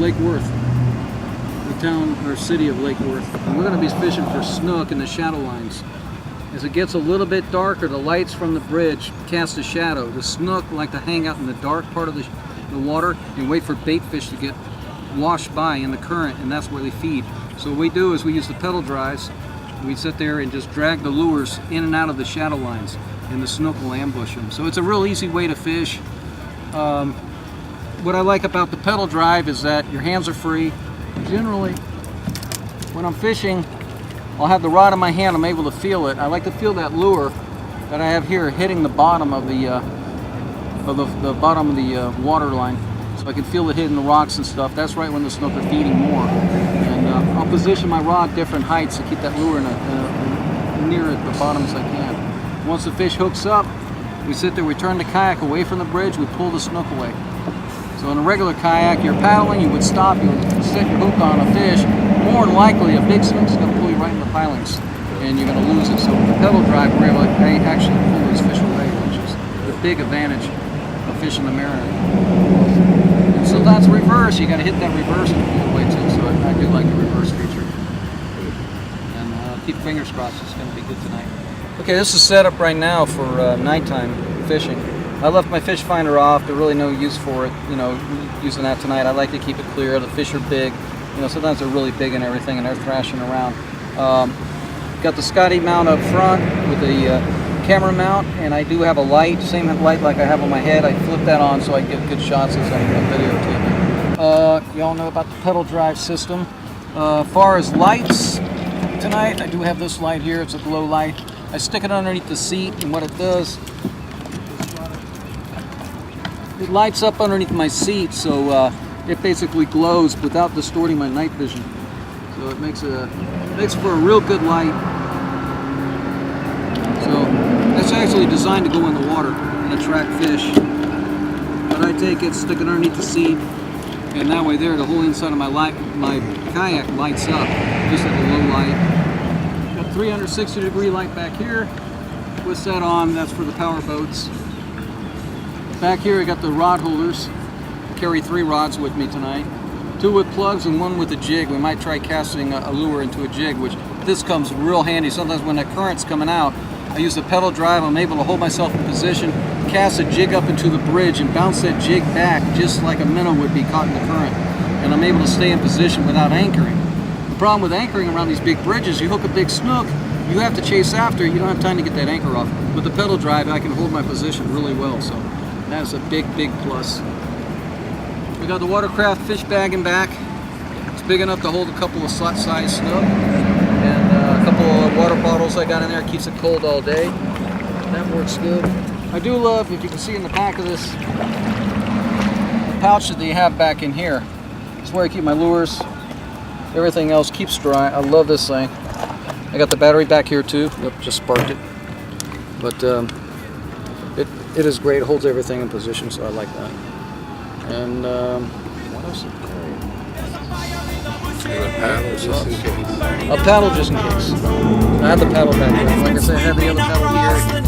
Lake Worth, the town or city of Lake Worth. And we're going to be fishing for snook in the shadow lines. As it gets a little bit darker, the lights from the bridge cast a shadow. The snook like to hang out in the dark part of the water and wait for bait fish to get washed by in the current, and that's where they feed. So what we do is we use the pedal drives. We sit there and just drag the lures in and out of the shadow lines, and the snook will ambush them. So it's a real easy way to fish. What I like about the pedal drive is that your hands are free. Generally, when I'm fishing, I'll have the rod in my hand, I'm able to feel it. I like to feel that lure that I have here hitting the bottom of the water line. So I can feel it hitting the rocks and stuff. That's right when the snook are feeding more. And I'll position my rod different heights to keep that lure near at the bottom as I can. Once the fish hooks up, we sit there, we turn the kayak away from the bridge, we pull the snook away. So in a regular kayak, you're paddling, you would stop, you would set your hook on a fish. More than likely, a big snook's going to pull you right in the pilings, and you're going to lose it. So with the pedal drive, we're able to actually pull these fish away, which is the big advantage of fishing the Mariner. And so that's reverse. You got to hit that reverse and pull away too. So I do like the reverse feature. And keep fingers crossed, it's going to be good tonight. Okay, this is set up right now for nighttime fishing. I left my fish finder off. There's really no use for it, you know, using that tonight. I like to keep it clear. The fish are big. You know, sometimes they're really big and everything, and they're thrashing around. Got the Scotty mount up front with the camera mount, and I do have a light, same light like I have on my head. I flip that on so I get good shots as I'm videotaping. You all know about the pedal drive system. As far as lights tonight, I do have this light here. It's a glow light. I stick it underneath the seat, and what it does, it lights up underneath my seat, so it basically glows without distorting my night vision. So it makes for a real good light. So that's actually designed to go in the water and attract fish. But I take it, stick it underneath the seat, and that way there, the whole inside of my kayak lights up, just at a low light. Got 360-degree light back here. What's that on? That's for the power boats. Back here I got the rod holders. I carry 3 rods with me tonight. 2 with plugs and 1 with a jig. We might try casting a lure into a jig, which this comes real handy. Sometimes when the current's coming out, I use the pedal drive. I'm able to hold myself in position, cast a jig up into the bridge, and bounce that jig back just like a minnow would be caught in the current. And I'm able to stay in position without anchoring. The problem with anchoring around these big bridges, you hook a big snook, you have to chase after, you don't have time to get that anchor off. With the pedal drive, I can hold my position really well, so that's a big, big plus. We got the Watercraft fish bag in back. It's big enough to hold a couple of size snook, and a couple of water bottles I got in there. It keeps it cold all day. That works good. I do love, if you can see in the back of this, the pouch that they have back in here. It's where I keep my lures. Everything else keeps dry. I love this thing. I got the battery back here too. Yep, just sparked it. But it is great. It holds everything in position, so I like that. And what else? A paddle just in case. A paddle just in case. I have the paddle back there. Like I said, I have the other paddle here.